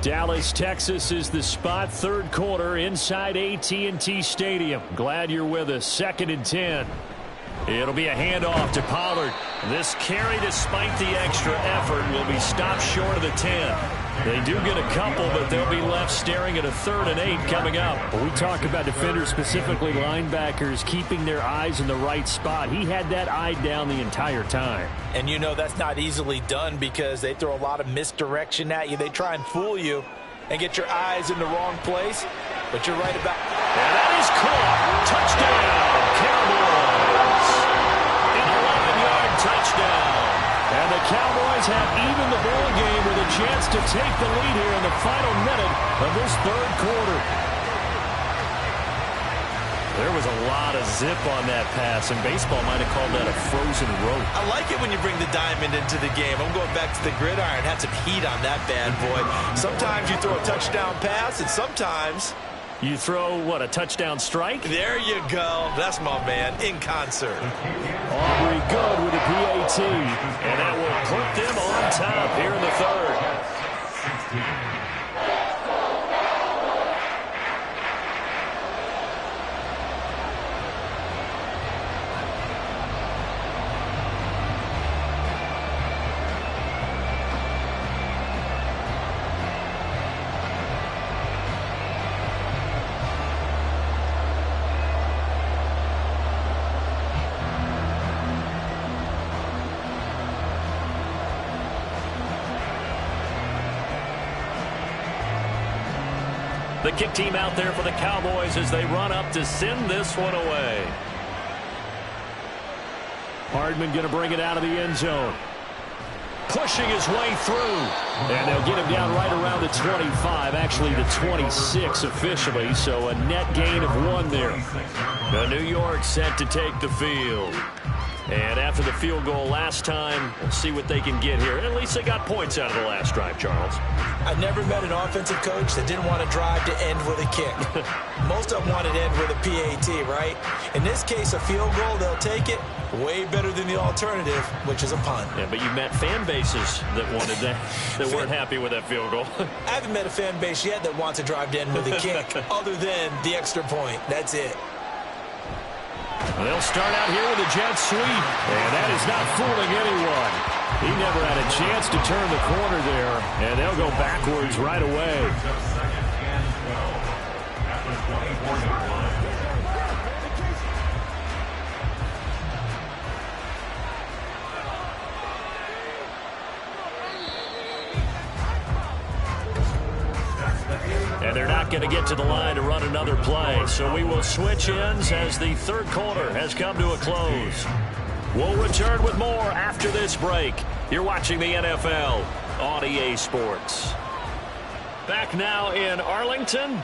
Dallas, Texas is the spot. Third quarter inside AT&T Stadium. Glad you're with us. 2nd and 10. It'll be a handoff to Pollard. This carry, despite the extra effort, will be stopped short of the 10. They do get a couple, but they'll be left staring at a 3rd and 8 coming up. When we talk about defenders, specifically linebackers, keeping their eyes in the right spot. He had that eye down the entire time. And you know that's not easily done because they throw a lot of misdirection at you. They try and fool you and get your eyes in the wrong place. But you're right about... And that is caught. Touchdown, Cowboys. An 11-yard touchdown. And the Cowboys have even the ball game with a chance to take the lead here in the final minute of this third quarter. There was a lot of zip on that pass, and baseball might have called that a frozen rope. I like it when you bring the diamond into the game. I'm going back to the gridiron. Had some heat on that bad boy. Sometimes you throw a touchdown pass, and sometimes... You throw, what, a touchdown strike? There you go. That's my man, in concert. Aubrey good with a PAT. And that will put them on top here in the third. The kick team out there for the Cowboys as they run up to send this one away. Hardman going to bring it out of the end zone. Pushing his way through. And they'll get him down right around the 25, actually the 26 officially, so a net gain of 1 there. The New York set to take the field. And after the field goal last time, we'll see what they can get here. At least they got points out of the last drive, Charles. I've never met an offensive coach that didn't want to drive to end with a kick. Most of them wanted to end with a PAT, right? In this case, a field goal, they'll take it. Way better than the alternative, which is a punt. Yeah, but you've met fan bases that wanted that, that weren't happy with that field goal. I haven't met a fan base yet that wants to drive to end with a kick other than the extra point. That's it. They'll start out here with a jet sweep, and that is not fooling anyone. He never had a chance to turn the corner there, and they'll go backwards right away. And they're not going to get to the line to run another play. So we will switch ends as the third quarter has come to a close. We'll return with more after this break. You're watching the NFL on EA Sports. Back now in Arlington.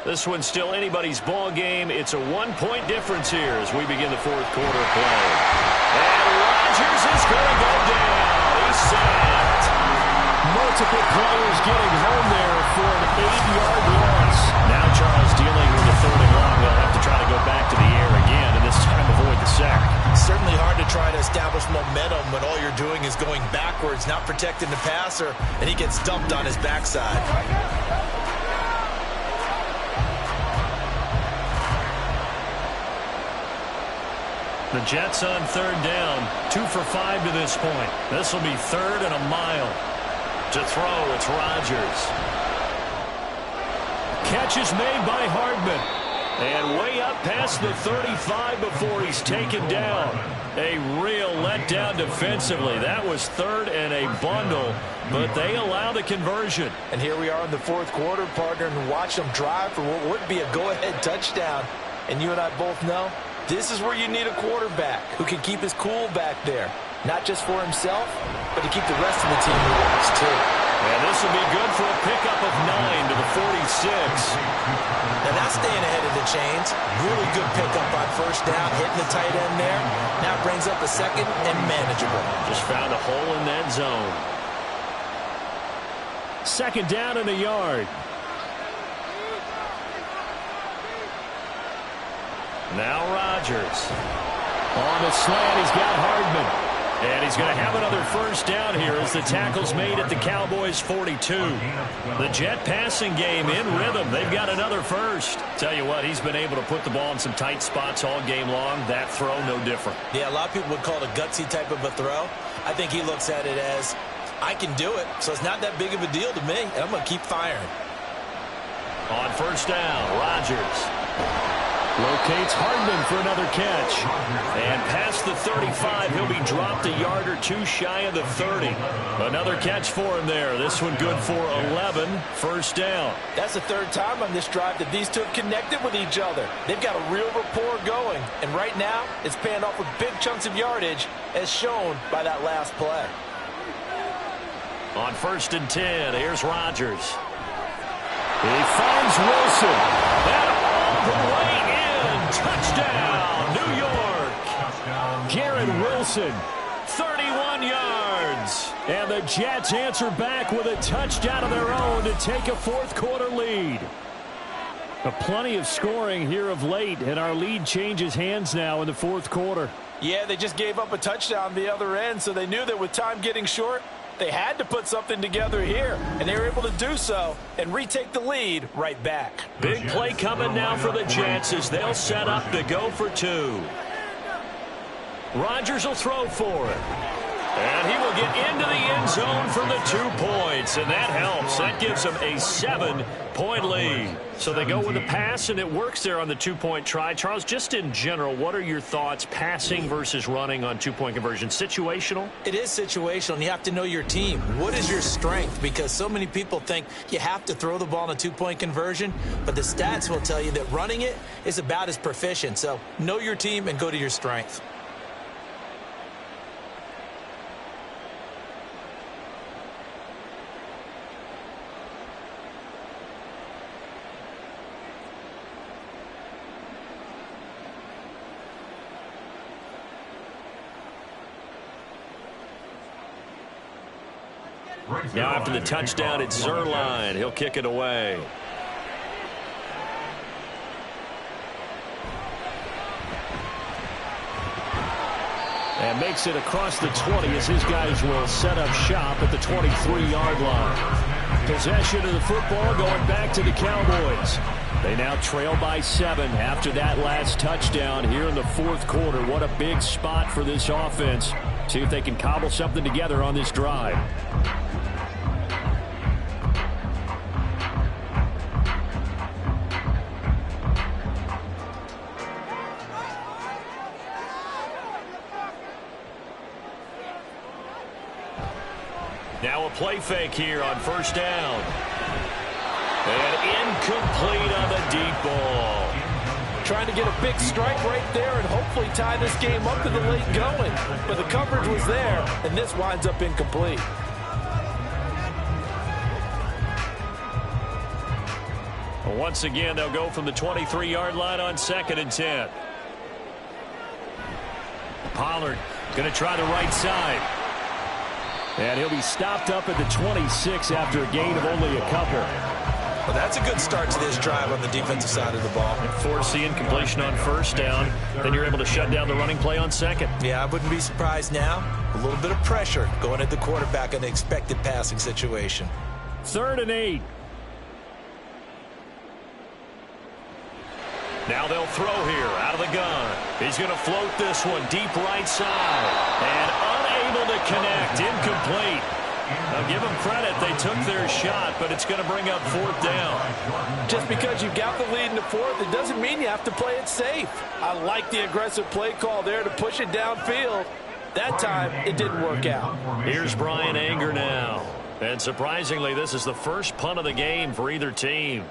This one's still anybody's ball game. It's a 1-point difference here as we begin the fourth quarter play. And Rodgers is going to go down. He's sacked. Multiple players getting home there for an 8-yard loss. Now Charles dealing with a third and long. They'll have to try to go back to the air again, and this time avoid the sack. Certainly hard to try to establish momentum when all you're doing is going backwards, not protecting the passer, and he gets dumped on his backside. The Jets on third down, 2 for 5 to this point. This will be third and a mile. To throw, it's Rodgers. Catch is made by Hardman. And way up past the 35 before he's taken down. A real letdown defensively. That was third and a bundle, but they allow the conversion. And here we are in the fourth quarter, partner, and watch them drive for what would be a go-ahead touchdown. And you and I both know this is where you need a quarterback who can keep his cool back there. Not just for himself, but to keep the rest of the team relaxed, too. And this will be good for a pickup of 9 to the 46. Now that's staying ahead of the chains. Really good pickup on first down, hitting the tight end there. Now brings up a second and manageable. Just found a hole in that zone. Second down and a yard. Now Rodgers. On the slant, he's got Hardman. And he's going to have another first down here as the tackle's made at the Cowboys 42. The Jet passing game in rhythm. They've got another first. Tell you what, he's been able to put the ball in some tight spots all game long. That throw, no different. Yeah, a lot of people would call it a gutsy type of a throw. I think he looks at it as, I can do it, so it's not that big of a deal to me, and I'm going to keep firing. On first down, Rodgers. Locates Hardman for another catch. And past the 35, he'll be dropped a yard or two shy of the 30. Another catch for him there. This one good for 11. First down. That's the third time on this drive that these two have connected with each other. They've got a real rapport going. And right now, it's paying off with big chunks of yardage, as shown by that last play. On first and 10, here's Rodgers. He finds Wilson. And all the way in. Touchdown, New York. Garrett Wilson. 31 yards. And the Jets answer back with a touchdown of their own to take a fourth quarter lead. Plenty of scoring here of late, and our lead changes hands now in the fourth quarter. Yeah, they just gave up a touchdown the other end, so they knew that with time getting short, they had to put something together here, and they were able to do so and retake the lead right back. Big play coming now for the Jets as they'll set up to go for 2. Rodgers will throw for it. And he will get into the end zone for the 2 points, and that helps. That gives them a 7-point lead. So they go with a pass, and it works there on the 2-point try. Charles, just in general, what are your thoughts passing versus running on 2-point conversion? Situational? It is situational, and you have to know your team. What is your strength? Because so many people think you have to throw the ball in a 2-point conversion, but the stats will tell you that running it is about as proficient. So know your team and go to your strength. Now after the touchdown, it's Zerline. He'll kick it away. And makes it across the 20 as his guys will set up shop at the 23-yard line. Possession of the football going back to the Cowboys. They now trail by 7 after that last touchdown here in the fourth quarter. What a big spot for this offense. See if they can cobble something together on this drive. Now a play fake here on first down. And incomplete on the deep ball. Trying to get a big strike right there and hopefully tie this game up to the late going. But the coverage was there, and this winds up incomplete. Well, once again, they'll go from the 23-yard line on 2nd and 10. Pollard going to try the right side. And he'll be stopped up at the 26 after a gain of only a couple. Well, that's a good start to this drive on the defensive side of the ball. And force the incompletion on first down. Then you're able to shut down the running play on second. Yeah, I wouldn't be surprised now. A little bit of pressure going at the quarterback in an expected passing situation. 3rd and 8. Now they'll throw here out of the gun. He's going to float this one deep right side. And unable to connect. Incomplete. Now give them credit. They took their shot, but it's going to bring up 4th down. Just because you've got the lead in the 4th, it doesn't mean you have to play it safe. I like the aggressive play call there to push it downfield. That time, it didn't work out. Here's Brian Anger now. And surprisingly, this is the first punt of the game for either team.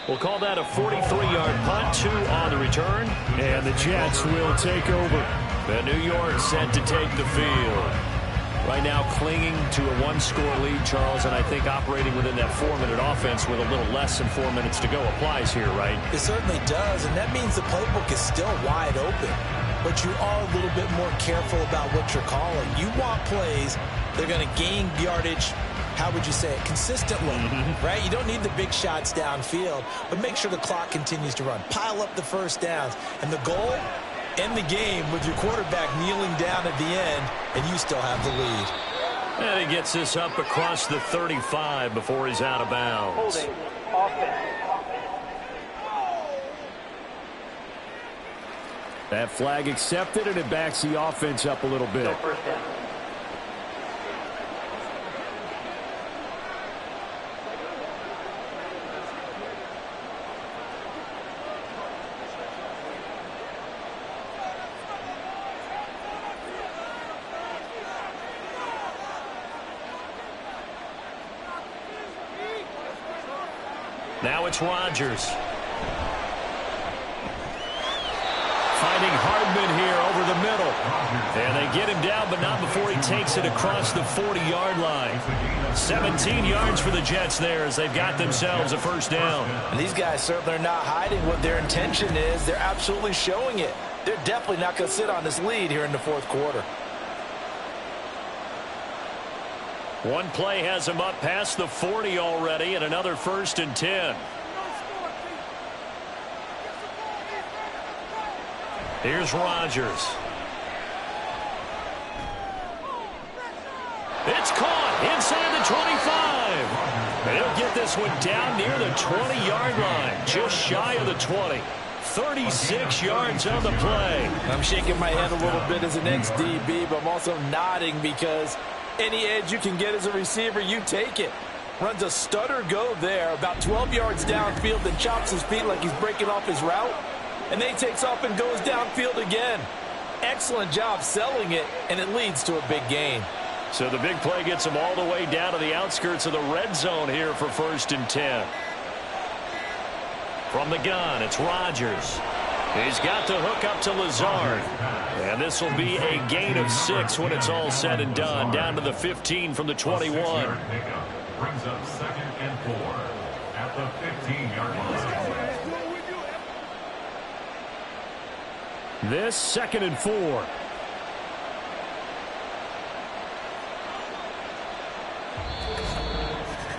We'll call that a 43-yard punt, 2 on the return. And the Jets will take over. The New York set to take the field. Right now clinging to a 1-score lead, Charles, and I think operating within that 4-minute offense with a little less than 4 minutes to go applies here, right? It certainly does, and that means the playbook is still wide open. But you are a little bit more careful about what you're calling. You want plays that are going to gain yardage, how would you say it, consistently, right? You don't need the big shots downfield, but make sure the clock continues to run. Pile up the first downs. And the goal, end the game with your quarterback kneeling down at the end, and you still have the lead. And he gets this up across the 35 before he's out of bounds. Holding. Offense. That flag accepted, and it backs the offense up a little bit. No first down. Now it's Rodgers. Finding Hardman here over the middle. And they get him down, but not before he takes it across the 40-yard line. 17 yards for the Jets there as they've got themselves a first down. And these guys certainly are not hiding what their intention is. They're absolutely showing it. They're definitely not going to sit on this lead here in the fourth quarter. One play has him up past the 40 already, and another 1st and 10. Here's Rodgers. It's caught inside the 25. They'll get this one down near the 20-yard line, just shy of the 20. 36 yards on the play. I'm shaking my head a little bit as an ex-DB, but I'm also nodding because any edge you can get as a receiver, you take it. Runs a stutter go there, about 12 yards downfield, then chops his feet like he's breaking off his route. And then he takes off and goes downfield again. Excellent job selling it, and it leads to a big gain. So the big play gets him all the way down to the outskirts of the red zone here for 1st and 10. From the gun, it's Rodgers. He's got the hook up to Lazard. And this will be a gain of 6 when it's all said and done. Down to the 15 from the 21. Brings up 2nd and 4 at the 15-yard line. This 2nd and 4.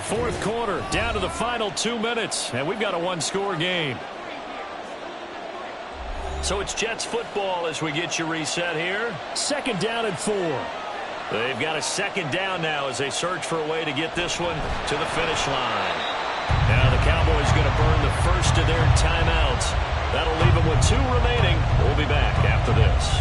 Fourth quarter, down to the final 2 minutes, and we've got a 1-score game. So it's Jets football as we get you reset here. 2nd down and 4. They've got a 2nd down now as they search for a way to get this one to the finish line. Now the Cowboys going to burn the first of their timeouts. That'll leave them with 2 remaining. We'll be back after this.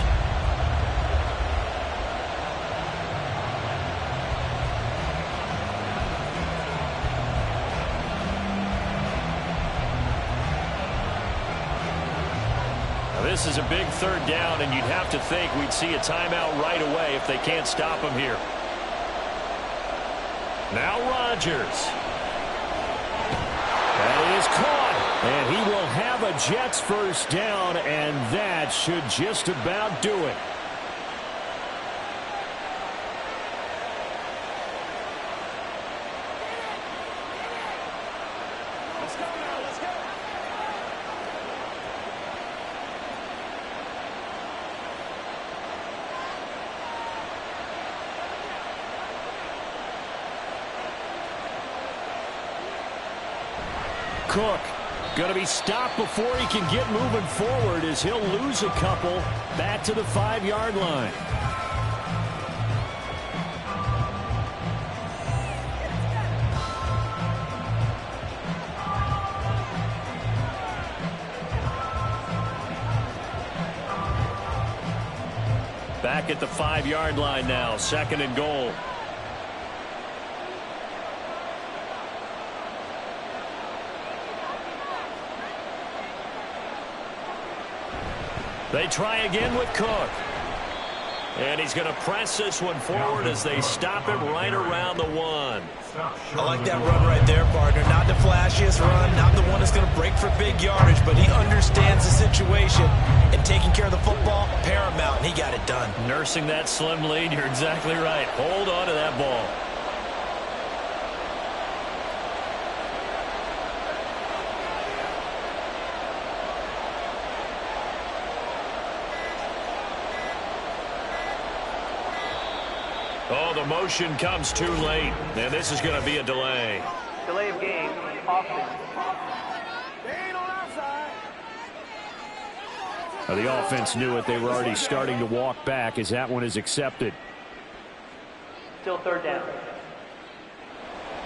This is a big 3rd down, and you'd have to think we'd see a timeout right away if they can't stop him here. Now Rodgers. That is caught, and he will have a Jets 1st down, and that should just about do it. Cook going to be stopped before he can get moving forward as he'll lose a couple back to the 5-yard line. Back at the 5-yard line now, 2nd and goal. They try again with Cook. And he's going to press this one forward as they stop him right around the 1. I like that run right there, partner. Not the flashiest run, not the one that's going to break for big yardage, but he understands the situation, and taking care of the football, paramount, and he got it done. Nursing that slim lead, you're exactly right. Hold on to that ball. Oh, the motion comes too late, and this is going to be a delay. Delay of game, offense. Now, the offense knew it. They were already starting to walk back as that one is accepted. Still 3rd down.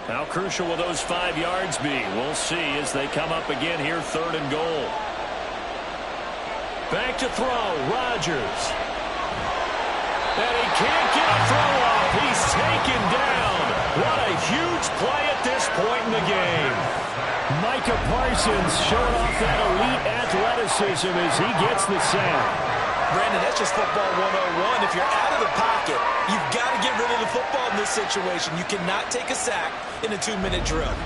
How crucial will those 5 yards be? We'll see as they come up again here, 3rd and goal. Back to throw, Rodgers. And he can't get a throw off. He's taken down. What a huge play at this point in the game. Micah Parsons showing off that elite athleticism as he gets the sack. Brandon, that's just football 101. If you're out of the pocket, you've got to get rid of the football in this situation. You cannot take a sack in a 2-minute drill.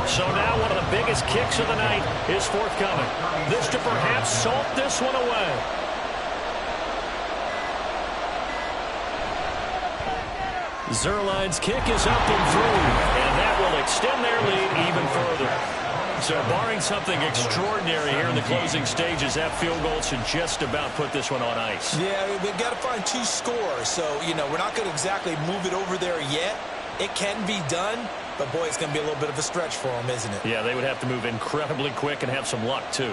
So now one of the biggest kicks of the night is forthcoming. This to perhaps salt this one away. Zerline's kick is up and through, and that will extend their lead even further. So barring something extraordinary here in the closing stages, that field goal should just about put this one on ice. Yeah, we've got to find 2 scores. So, we're not going to exactly move it over there yet. It can be done, but boy, it's going to be a little bit of a stretch for them, isn't it? Yeah, they would have to move incredibly quick and have some luck, too.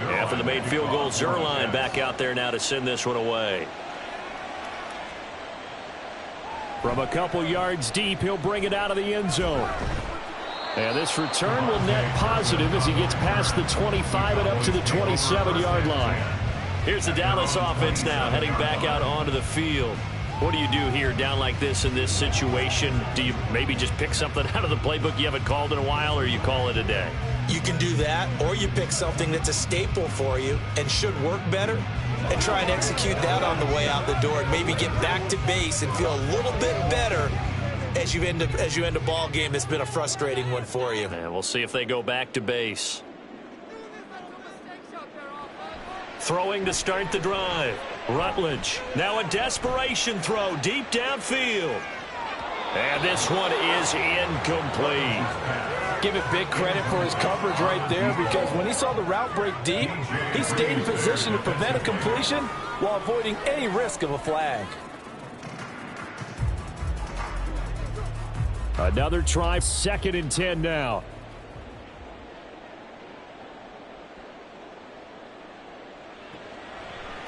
After the made field goal, Zerline back out there now to send this one away. From a couple yards deep, he'll bring it out of the end zone. And this return will net positive as he gets past the 25 and up to the 27-yard line. Here's the Dallas offense now heading back out onto the field. What do you do here down like this in this situation? Do you maybe just pick something out of the playbook you haven't called in a while, or you call it a day? You can do that, or you pick something that's a staple for you and should work better and try and execute that on the way out the door and maybe get back to base and feel a little bit better as you end a ball game that's been a frustrating one for you. And we'll see if they go back to base. Throwing to start the drive. Rutledge, now a desperation throw deep downfield. And this one is incomplete. Give it big credit for his coverage right there, because when he saw the route break deep, he stayed in position to prevent a completion while avoiding any risk of a flag. Another try, 2nd and 10 now.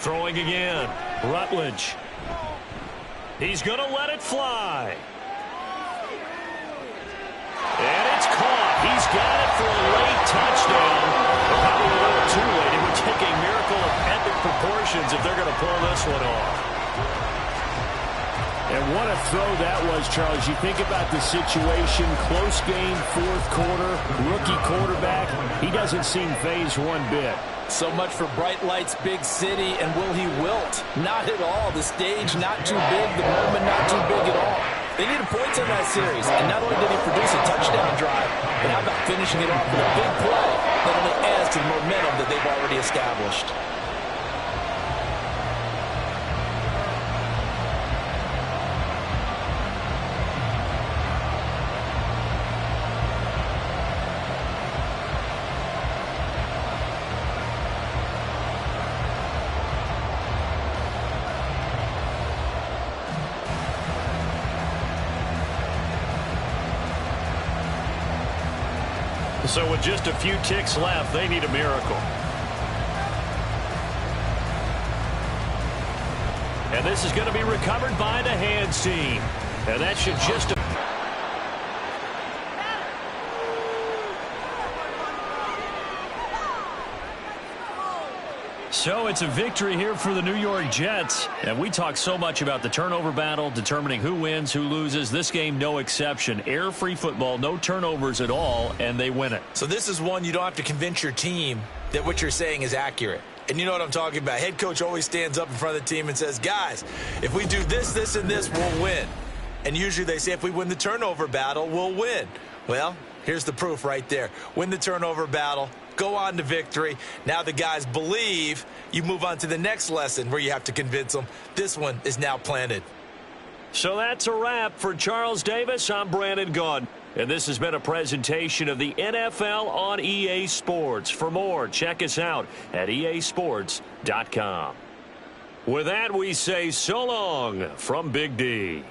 Throwing again, Rutledge. He's going to let it fly. And it's caught. He's got it for a late touchdown. But probably a little too late. It would take a miracle of epic proportions if they're going to pull this one off. And what a throw that was, Charles. You think about the situation, close game, 4th quarter, rookie quarterback. He doesn't seem fazed one bit. So much for bright lights, big city, and will he wilt? Not at all. The stage not too big, the moment not too big at all. They needed points in that series, and not only did he produce a touchdown drive, but how about finishing it off with a big play that only adds to the momentum that they've already established. So with just a few ticks left, they need a miracle. And this is going to be recovered by the hands team. And that should just... So it's a victory here for the New York Jets. And we talk so much about the turnover battle, determining who wins, who loses. This game, no exception. Error-free football, no turnovers at all, and they win it. So this is one you don't have to convince your team that what you're saying is accurate. And you know what I'm talking about. Head coach always stands up in front of the team and says, guys, if we do this, this, and this, we'll win. And usually they say if we win the turnover battle, we'll win. Well, here's the proof right there. Win the turnover battle. Go on to victory. Now the guys believe. You move on to the next lesson where you have to convince them. This one is now planted. So that's a wrap for Charles Davis. I'm Brandon Gaudin. And this has been a presentation of the NFL on EA Sports. For more, check us out at easports.com. With that, we say so long from Big D.